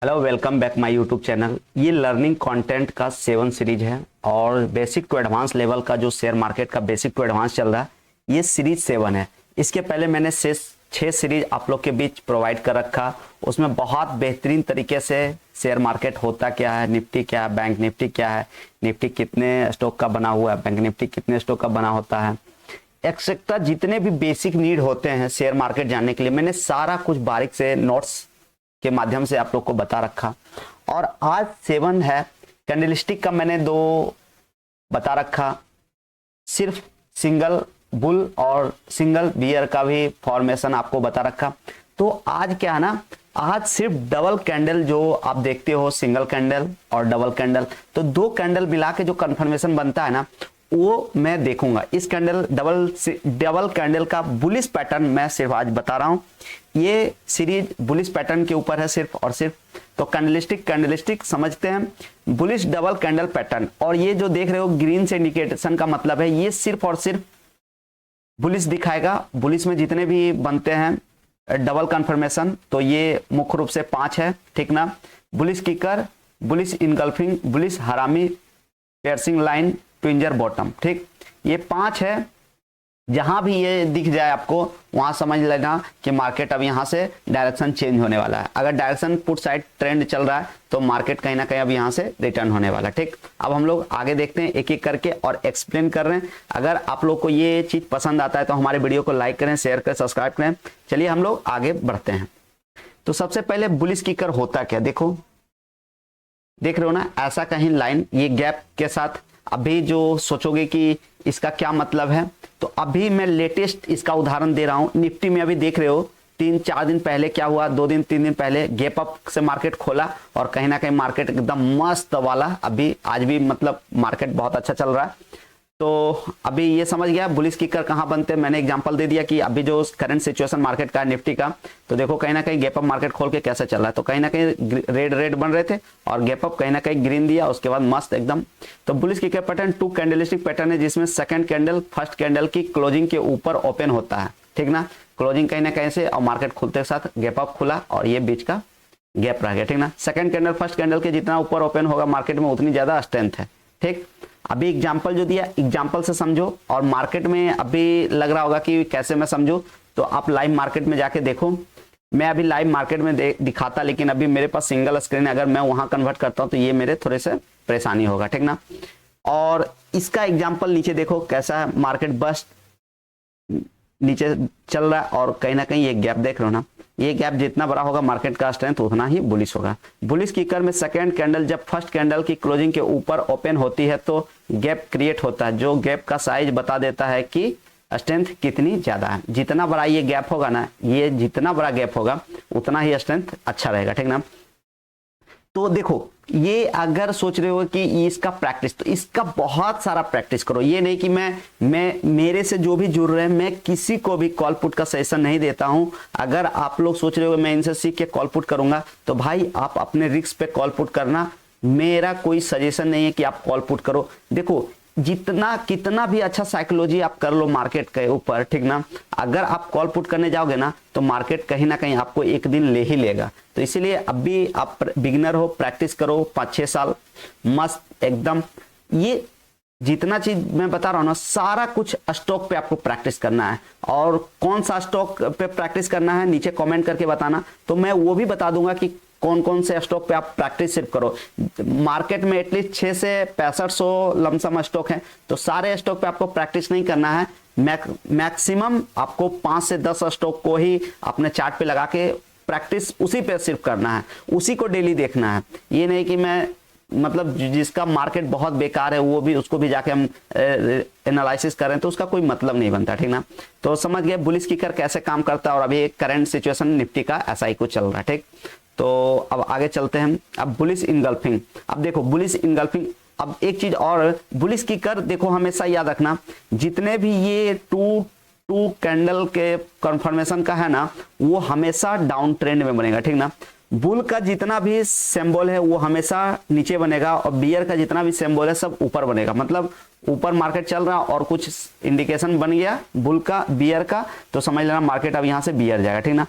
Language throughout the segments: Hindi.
Hello, welcome back my YouTube channel. ये लर्निंग कंटेंट का 7 सीरीज है और बेसिक टू एडवांस लेवल का जो शेयर मार्केट का बेसिक टू एडवांस चल रहा है, ये सीरीज 7 है। इसके पहले मैंने 6 सीरीज आप लोग के बीच प्रोवाइड कर रखा। उसमें बहुत बेहतरीन तरीके से शेयर मार्केट होता क्या है, निफ्टी क्या है, बैंक निफ्टी क्या है, निफ्टी कितने स्टॉक का बना हुआ है, बैंक निफ्टी कितने स्टॉक का बना होता है, एक्सेट्रा जितने भी बेसिक नीड होते हैं शेयर मार्केट जानने के लिए, मैंने सारा कुछ बारीक से नोट्स के माध्यम से आप लोग को बता रखा। और आज 7 है। कैंडलस्टिक का मैंने 2 बता रखा, सिर्फ सिंगल बुल और सिंगल बियर का भी फॉर्मेशन आपको बता रखा। तो आज क्या है ना, आज सिर्फ डबल कैंडल जो आप देखते हो, सिंगल कैंडल और डबल कैंडल, तो 2 कैंडल मिला के जो कंफर्मेशन बनता है ना, वो मैं देखूंगा। इस कैंडल डबल कैंडल का बुलिश पैटर्न मैं सिर्फ आज बता रहा हूं। ये सीरीज बुलिश पैटर्न के ऊपर है सिर्फ और सिर्फ। तो कैंडलस्टिक समझते हैं, बुलिश डबल कैंडल पैटर्न। और ये जो देख रहे हो ग्रीन से इंडिकेशन का मतलब है ये सिर्फ और सिर्फ बुलिश दिखाएगा। बुलिश में जितने भी बनते हैं डबल कंफर्मेशन, तो ये मुख्य रूप से 5 है, ठीक ना। Bullish kicker, bullish engulfing, bullish harami, piercing line, tweezer bottom, ठीक। ये 5 है। जहां भी ये दिख जाए आपको वहां समझ लेना कि मार्केट अब यहां से डायरेक्शन चेंज होने वाला है। अगर डायरेक्शन पुट साइड ट्रेंड चल रहा है तो मार्केट कहीं ना कहीं अब यहां से रिटर्न होने वाला है, ठीक। अब हम लोग आगे देखते हैं एक एक करके और एक्सप्लेन कर रहे हैं। अगर आप लोग को ये चीज पसंद आता है तो हमारे वीडियो को लाइक करें, शेयर करें, सब्सक्राइब करें। चलिए हम लोग आगे बढ़ते हैं। तो सबसे पहले बुलिश किकर होता क्या, देखो, देख रहे हो ना, ऐसा कहीं लाइन ये गैप के साथ। अभी जो सोचोगे कि इसका क्या मतलब है, तो अभी मैं लेटेस्ट इसका उदाहरण दे रहा हूं। निफ्टी में अभी देख रहे हो 3-4 दिन पहले क्या हुआ, 2 दिन 3 दिन पहले गैप अप से मार्केट खोला और कहीं ना कहीं मार्केट एकदम मस्त वाला, अभी आज भी मतलब मार्केट बहुत अच्छा चल रहा है। तो अभी ये समझ गया बुलिश किकर कहां बनते हैं। मैंने एग्जांपल दे दिया कि अभी जो करंट सिचुएशन मार्केट का निफ्टी का, तो देखो कहीं ना कहीं गैप अप मार्केट खोल के कैसे चल रहा है। तो कहीं ना कहीं रेड बन रहे थे और गैप अप कहीं ना कहीं ग्रीन दिया, उसके बाद मस्त एकदम। तो bullish kicker pattern 2 candlestick pattern है, जिसमें सेकंड कैंडल फर्स्ट कैंडल की क्लोजिंग के ऊपर ओपन होता है, ठीक ना। क्लोजिंग कहीं ना कहीं से और मार्केट खुलते के साथ गैप अप खुला और ये बीच का गैप रह गया, ठीक ना। सेकंड कैंडल फर्स्ट कैंडल के जितना ऊपर ओपन होगा मार्केट में उतनी ज्यादा स्ट्रेंथ है, ठीक। अभी एग्जाम्पल जो दिया, एग्जाम्पल से समझो। और मार्केट में अभी लग रहा होगा कि कैसे मैं समझूं, तो आप लाइव मार्केट में जाके देखो। मैं अभी लाइव मार्केट में दिखाता, लेकिन अभी मेरे पास सिंगल स्क्रीन है। अगर मैं वहां कन्वर्ट करता हूं तो ये मेरे थोड़े से परेशानी होगा, ठीक ना। और इसका एग्जाम्पल नीचे देखो कैसा है, मार्केट बस नीचे चल रहा है और कहीं ना कहीं ये गैप देख रहे हो ना, ये गैप जितना बड़ा होगा मार्केट का स्ट्रेंथ उतना ही बुलिश होगा। बुलिश किकर में सेकंड कैंडल जब फर्स्ट कैंडल की क्लोजिंग के ऊपर ओपन होती है तो गैप क्रिएट होता है, जो गैप का साइज बता देता है कि स्ट्रेंथ कितनी ज्यादा है। जितना बड़ा ये गैप होगा ना, ये जितना बड़ा गैप होगा उतना ही स्ट्रेंथ अच्छा रहेगा, ठीक ना। तो देखो, ये अगर सोच रहे हो कि इसका प्रैक्टिस, तो इसका बहुत सारा प्रैक्टिस करो। ये नहीं कि मैं मेरे से जो भी जुड़ रहे हैं, मैं किसी को भी कॉल पुट का सेशन नहीं देता हूं। अगर आप लोग सोच रहे हो मैं इनसे सीख के कॉल पुट करूंगा, तो भाई आप अपने रिस्क पे कॉल पुट करना। मेरा कोई सजेशन नहीं है कि आप कॉल पुट करो। देखो, जितना कितना भी अच्छा साइकोलॉजी आप कर लो मार्केट के ऊपर, ठीक ना, अगर आप कॉल पुट करने जाओगे ना तो मार्केट कहीं ना कहीं आपको एक दिन ले ही लेगा। तो इसीलिए अभी आप बिगिनर हो, प्रैक्टिस करो 5-6 साल मस्त एकदम। ये जितना चीज मैं बता रहा हूं ना, सारा कुछ स्टॉक पे आपको प्रैक्टिस करना है। और कौन सा स्टॉक पे प्रैक्टिस करना है नीचे कमेंट करके बताना, तो मैं वो भी बता दूंगा कि कौन कौन से स्टॉक पे आप प्रैक्टिस सिर्फ करो। मार्केट में एटलीस्ट 6 से 6500 लमसम स्टॉक हैं, तो सारे स्टॉक पे आपको प्रैक्टिस नहीं करना है। मैक्सिमम आपको 5 से 10 स्टॉक को ही अपने चार्ट पे लगा के प्रैक्टिस उसी पे सिर्फ करना है, उसी को डेली देखना है। ये नहीं कि मैं मतलब जिसका मार्केट बहुत बेकार है वो भी, उसको भी जाके हम एनालिसिस करें, तो उसका कोई मतलब नहीं बनता, ठीक ना। तो समझ गए बुलिश किकर कैसे काम करता है। और अभी करंट सिचुएशन निफ्टी का ऐसा ही कुछ चल रहा है, ठीक। तो अब आगे चलते हैं। अब बुलिश इनगल्फिंग, अब देखो बुलिश इनगल्फिंग। अब एक चीज और, बुलिश किकर देखो हमेशा याद रखना, जितने भी ये टू कैंडल के कंफर्मेशन का है ना, वो हमेशा डाउन ट्रेंड में बनेगा, ठीक ना। बुल का जितना भी सिंबल है वो हमेशा नीचे बनेगा और बियर का जितना भी सिंबल है सब ऊपर बनेगा। मतलब ऊपर मार्केट चल रहा और कुछ इंडिकेशन बन गया बुल का बियर का, तो समझ लेना मार्केट अब यहां से बियर जाएगा, ठीक ना।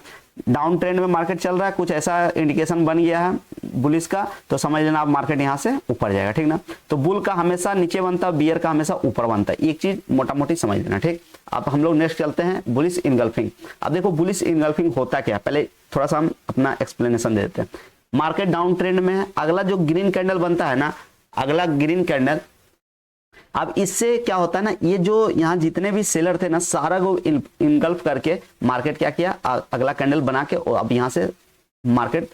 डाउन ट्रेंड में मार्केट चल रहा है, कुछ ऐसा इंडिकेशन बन गया है बुलिस का, तो समझ लेना आप मार्केट यहाँ से ऊपर जाएगा, ठीक ना। तो बुल का हमेशा नीचे बनता है, बियर का हमेशा ऊपर बनता है, एक चीज मोटा मोटी समझ लेना, ठीक। अब हम लोग नेक्स्ट चलते हैं बुलिस इनगल्फिंग। अब देखो बुलिस इनगल्फिंग होता क्या है, पहले थोड़ा सा हम अपना एक्सप्लेनेशन दे देते हैं। मार्केट डाउन ट्रेंड में है, अगला जो ग्रीन कैंडल बनता है ना, अगला ग्रीन कैंडल, अब इससे क्या होता है ना, ये जो यहाँ जितने भी सेलर थे ना, सारा को इनगल्फ करके मार्केट क्या किया, अगला कैंडल बना के, और अब यहाँ से मार्केट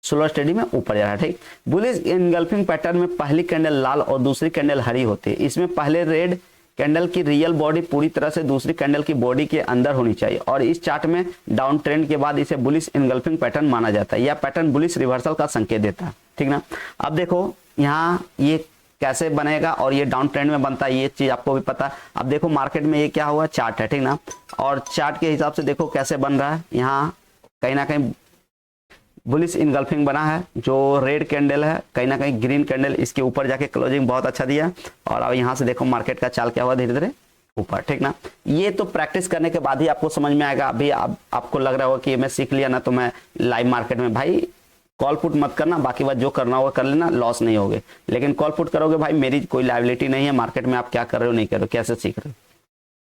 स्लो स्टडी में ऊपर जा रहा है, ठीक। बुलिश इनगल्फिंग पैटर्न में पहली कैंडल लाल और दूसरी कैंडल हरी होती है। इसमें पहले रेड कैंडल की रियल बॉडी पूरी तरह से दूसरी कैंडल की बॉडी के अंदर होनी चाहिए, और इस चार्ट में डाउन ट्रेंड के बाद इसे बुलिश इनगल्फिंग पैटर्न माना जाता है। यह पैटर्न बुलिश रिवर्सल का संकेत देता है, ठीक ना। अब देखो यहाँ ये कैसे बनेगा, और ये डाउन ट्रेंड में बनता है, ये चीज आपको भी पता है। अब देखो मार्केट में ये क्या हुआ, चार्ट है, ठीक ना, और चार्ट के हिसाब से देखो कैसे बन रहा है। यहाँ कहीं ना कहीं बुलिश इनगल्फिंग बना है, जो रेड कैंडल है, कहीं ना कहीं ग्रीन कैंडल इसके ऊपर जाके क्लोजिंग बहुत अच्छा दिया, और अब यहाँ से देखो मार्केट का चाल क्या हुआ, धीरे धीरे ऊपर, ठीक ना। ये तो प्रैक्टिस करने के बाद ही आपको समझ में आएगा। अभी आपको लग रहा होगा कि मैं सीख लिया ना, तो मैं लाइव मार्केट में, भाई कॉल पुट मत करना, बाकी बात जो करना होगा कर लेना, लॉस नहीं होगे। लेकिन कॉल पुट करोगे भाई, मेरी कोई लायबिलिटी नहीं है मार्केट में, आप क्या कर रहे हो नहीं कर रहे हो, कैसे सीख रहे हो।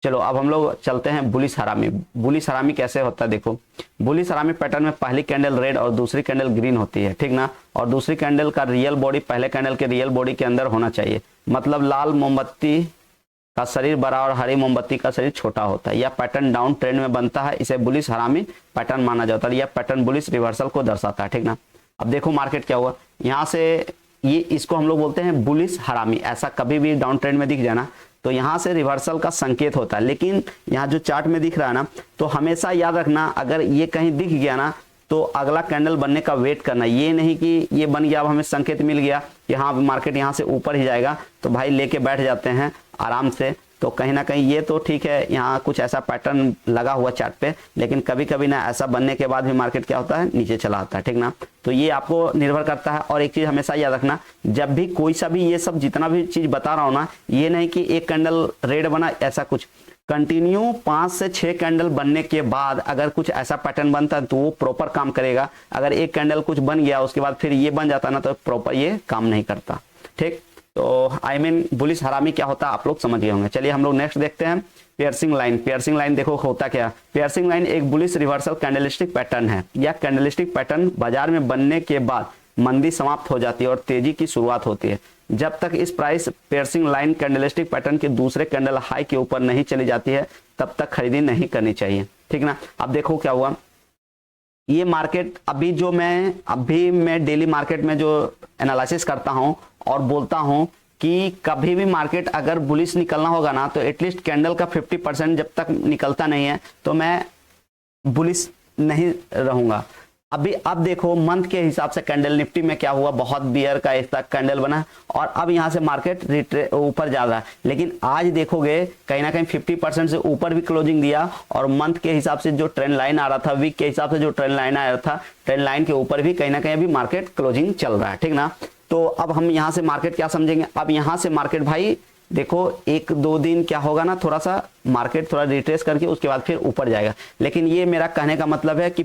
चलो अब हम लोग चलते हैं बुलिश हरामी। बुलिश हरामी कैसे होता है, देखो बुलिश हरामी पैटर्न में पहली कैंडल रेड और दूसरी कैंडल ग्रीन होती है, ठीक ना, और दूसरी कैंडल का रियल बॉडी पहले कैंडल के रियल बॉडी के अंदर होना चाहिए। मतलब लाल मोमबत्ती का शरीर बड़ा और हरी मोमबत्ती का शरीर छोटा होता है। यह पैटर्न डाउन ट्रेंड में बनता है, इसे बुलिश हरामी पैटर्न माना जाता है। यह पैटर्न बुलिश रिवर्सल को दर्शाता है, ठीक ना। अब देखो मार्केट क्या हुआ, यहाँ से ये इसको हम लोग बोलते हैं बुलिश हरामी। ऐसा कभी भी डाउन ट्रेंड में दिख जाना तो यहाँ से रिवर्सल का संकेत होता है। लेकिन यहाँ जो चार्ट में दिख रहा है ना, तो हमेशा याद रखना, अगर ये कहीं दिख गया ना, तो अगला कैंडल बनने का वेट करना। ये नहीं कि ये बन गया, अब हमें संकेत मिल गया कि हाँ मार्केट यहाँ से ऊपर ही जाएगा, तो भाई लेके बैठ जाते हैं आराम से। तो कहीं ना कहीं ये तो ठीक है, यहाँ कुछ ऐसा पैटर्न लगा हुआ चार्ट पे, लेकिन कभी कभी ना ऐसा बनने के बाद भी मार्केट क्या होता है, नीचे चला आता है, ठीक ना। तो ये आपको निर्भर करता है। और एक चीज हमेशा याद रखना, जब भी कोई सा भी ये सब जितना भी चीज बता रहा हूं ना, ये नहीं कि एक कैंडल रेड बना, ऐसा कुछ कंटिन्यू 5 से 6 कैंडल बनने के बाद अगर कुछ ऐसा पैटर्न बनता है तो वो प्रॉपर काम करेगा। अगर एक कैंडल कुछ बन गया उसके बाद फिर ये बन जाता है ना, तो प्रॉपर ये काम नहीं करता, ठीक। तो आई मीन बुलिश हरामी क्या होता है आप लोग समझ गए होंगे। चलिए हम लोग नेक्स्ट देखते हैं पियर्सिंग लाइन। पियर्सिंग लाइन देखो होता क्या, पियर्सिंग लाइन एक बुलिश रिवर्सल कैंडलस्टिक पैटर्न है। यह कैंडलस्टिक पैटर्न बाजार में बनने के बाद मंदी समाप्त हो जाती है और तेजी की शुरुआत होती है। जब तक इस price piercing line candlestick pattern के दूसरे कैंडल हाई के ऊपर नहीं चली जाती है, तब तक खरीदी नहीं करनी चाहिए, ठीक ना। अब देखो क्या हुआ, ये मार्केट अभी मैं डेली मार्केट में जो एनालिसिस करता हूं और बोलता हूं कि कभी भी मार्केट अगर बुलिश निकलना होगा ना, तो एटलीस्ट कैंडल का 50% जब तक निकलता नहीं है तो मैं बुलिश नहीं रहूंगा। अब देखो मंथ के हिसाब से कैंडल निफ्टी में क्या हुआ, बहुत बियर का एक तक कैंडल बना और अब यहां से मार्केट ऊपर जा रहा है। लेकिन आज देखोगे कहीं ना कहीं 50% से ऊपर भी क्लोजिंग दिया, और मंथ के हिसाब से जो ट्रेंड लाइन आ रहा था, वीक के हिसाब से जो ट्रेंड लाइन आ रहा था, ट्रेंड लाइन के ऊपर भी कहीं ना कहीं अभी मार्केट क्लोजिंग चल रहा है, ठीक ना। तो अब हम यहाँ से मार्केट क्या समझेंगे, अब यहाँ से मार्केट भाई देखो 1-2 दिन क्या होगा ना, थोड़ा सा मार्केट थोड़ा रिट्रेस करके उसके बाद फिर ऊपर जाएगा। लेकिन ये मेरा कहने का मतलब है कि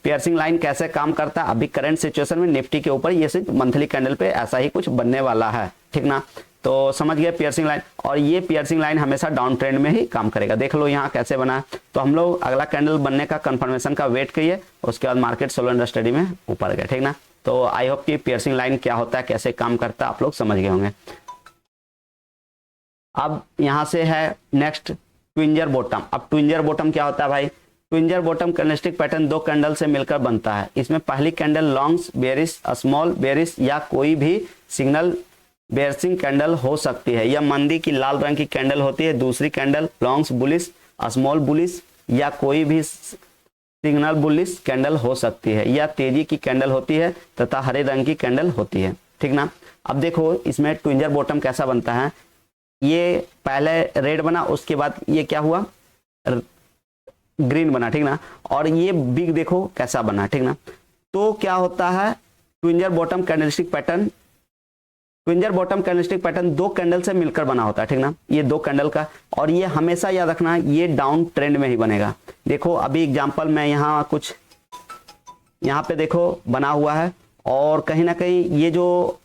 पियर्सिंग लाइन कैसे काम करता है अभी करंट सिचुएशन में निफ्टी के ऊपर, ये सिर्फ मंथली कैंडल पे ऐसा ही कुछ बनने वाला है, ठीक ना। तो समझ गए पियर्सिंग लाइन, और ये पियर्सिंग लाइन हमेशा डाउन ट्रेंड में ही काम करेगा। देख लो यहाँ कैसे बना है। तो हम लोग अगला कैंडल बनने का कंफर्मेशन का वेट करिए, उसके बाद मार्केट सोलो अंडर स्टडी में ऊपर गए, ठीक ना। तो आई होप कि पियर्सिंग लाइन क्या होता है, कैसे काम करता है, आप लोग समझ गए होंगे। अब यहां से है नेक्स्ट ट्विंजर बॉटम। अब ट्विंजर बॉटम क्या होता है भाई, ट्विंजर बॉटम कैंडलस्टिक पैटर्न 2 कैंडल से मिलकर बनता है। इसमें पहली candle longs bearish, small bearish या कोई भी सिग्नल बेयरिंग कैंडल हो सकती है। यह मंदी की लाल रंग की कैंडल होती है। दूसरी candle longs bullish, small bullish या कोई भी सिग्नल बुलिश कैंडल हो सकती है। यह तेजी की कैंडल होती है तथा हरे रंग की कैंडल होती है, ठीक ना। अब देखो इसमें ट्विंजर बॉटम कैसा बनता है, ये पहले रेड बना, उसके बाद ये क्या हुआ, ग्रीन बना, ठीक ना। और ये बिग देखो कैसा बना, ठीक ना। तो क्या होता है, tweezer bottom candlestick pattern, tweezer bottom candlestick pattern 2 candle से मिलकर बना होता है, ठीक ना। ये 2 कैंडल का, और ये हमेशा याद रखना ये डाउन ट्रेंड में ही बनेगा। देखो अभी एग्जांपल मैं यहाँ कुछ यहाँ पे देखो बना हुआ है, और कहीं ना कहीं ये जो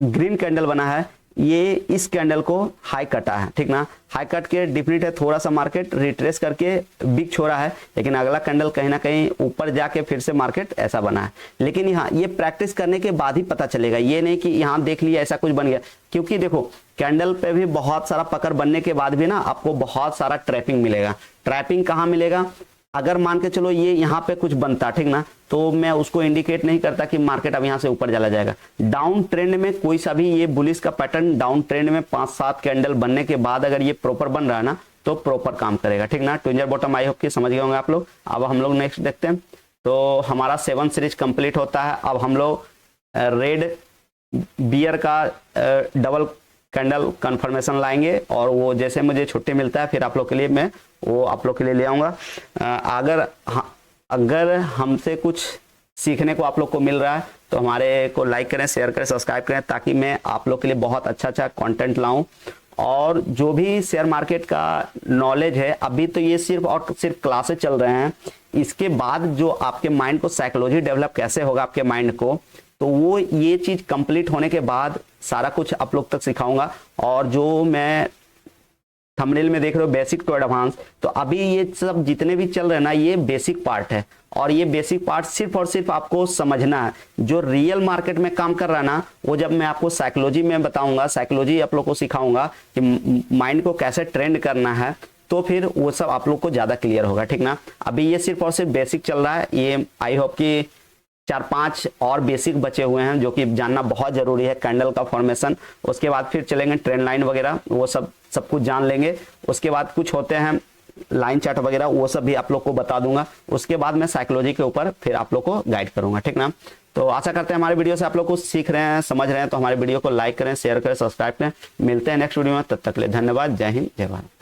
ग्रीन कैंडल बना है ये इस कैंडल को हाई कटा है, ठीक ना। हाई कट के डिफरेंट है, थोड़ा सा मार्केट रिट्रेस करके बिग छोड़ा है, लेकिन अगला कैंडल कहीं ना कहीं ऊपर जाके फिर से मार्केट ऐसा बना है। लेकिन यहाँ ये प्रैक्टिस करने के बाद ही पता चलेगा, ये नहीं कि यहाँ देख लिया ऐसा कुछ बन गया, क्योंकि देखो कैंडल पे भी बहुत सारा पकड़ बनने के बाद भी ना आपको बहुत सारा ट्रैपिंग मिलेगा। ट्रैपिंग कहाँ मिलेगा, अगर मान के चलो ये यहाँ पे कुछ बनता, ठीक ना, तो मैं उसको इंडिकेट नहीं करता कि मार्केट अब यहाँ से ऊपर चला जाएगा। डाउन ट्रेंड में कोई सा भी ये बुलिश का पैटर्न डाउन ट्रेंड में 5-7 कैंडल बनने के बाद अगर ये प्रॉपर बन रहा है ना तो प्रॉपर काम करेगा, ठीक ना। ट्विंजर बॉटम आई होप कि समझ गए होंगे आप लोग। अब हम लोग नेक्स्ट देखते हैं। तो हमारा 7 सीरीज कंप्लीट होता है। अब हम लोग रेड बियर का डबल कैंडल कंफर्मेशन लाएंगे और वो जैसे मुझे छुट्टी मिलता है फिर आप लोग के लिए मैं वो आप लोग के लिए ले आऊँगा। अगर हमसे कुछ सीखने को आप लोग को मिल रहा है तो हमारे को लाइक करें, शेयर करें, सब्सक्राइब करें, ताकि मैं आप लोग के लिए बहुत अच्छा कंटेंट लाऊं। और जो भी शेयर मार्केट का नॉलेज है, अभी तो ये सिर्फ और सिर्फ क्लासेस चल रहे हैं, इसके बाद जो आपके माइंड को साइकोलॉजी डेवलप कैसे होगा आपके माइंड को, तो वो ये चीज़ कंप्लीट होने के बाद सारा कुछ आप लोग तक सिखाऊंगा। और जो मैं थंबनेल में देख रहे हो बेसिक टू एडवांस, तो अभी ये सब जितने भी चल रहे हैं ना ये बेसिक पार्ट है, और ये बेसिक पार्ट सिर्फ और सिर्फ आपको समझना है। जो रियल मार्केट में काम कर रहा है ना, वो जब मैं आपको साइकोलॉजी में बताऊंगा, साइकोलॉजी आप लोग को सिखाऊंगा कि माइंड को कैसे ट्रेंड करना है, तो फिर वो सब आप लोग को ज्यादा क्लियर होगा, ठीक ना। अभी ये सिर्फ और सिर्फ बेसिक चल रहा है। ये आई होप कि 4-5 और बेसिक बचे हुए हैं जो कि जानना बहुत जरूरी है। कैंडल का फॉर्मेशन, उसके बाद फिर चलेंगे ट्रेंड लाइन वगैरह, वो सब कुछ जान लेंगे। उसके बाद कुछ होते हैं लाइन चार्ट वगैरह, वो सब भी आप लोग को बता दूंगा। उसके बाद मैं साइकोलॉजी के ऊपर फिर आप लोग को गाइड करूंगा, ठीक ना। तो आशा करते हैं हमारे वीडियो से आप लोग कुछ सीख रहे हैं, समझ रहे हैं। तो हमारे वीडियो को लाइक करें, शेयर करें, सब्सक्राइब करें। मिलते हैं नेक्स्ट वीडियो में, तब तक के लिए धन्यवाद। जय हिंद, जय भारत।